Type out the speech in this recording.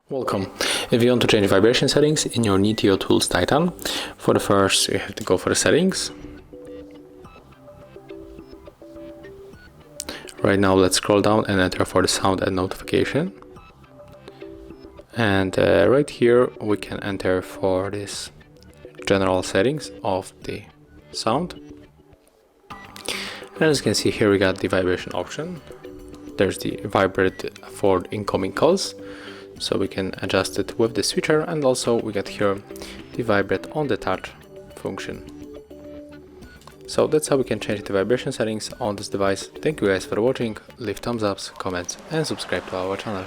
Welcome. If you want to change vibration settings in your Niteo Tools Titan, for the first you have to go for the settings. Right now let's scroll down and enter for the sound and notification. And right here we can enter for this general settings of the sound. And as you can see here, we got the vibration option. There's the vibrate for incoming calls, so we can adjust it with the switcher, and also we got here the vibrate on the touch function. So that's how we can change the vibration settings on this device. Thank you guys for watching, leave thumbs ups, comments and subscribe to our channel.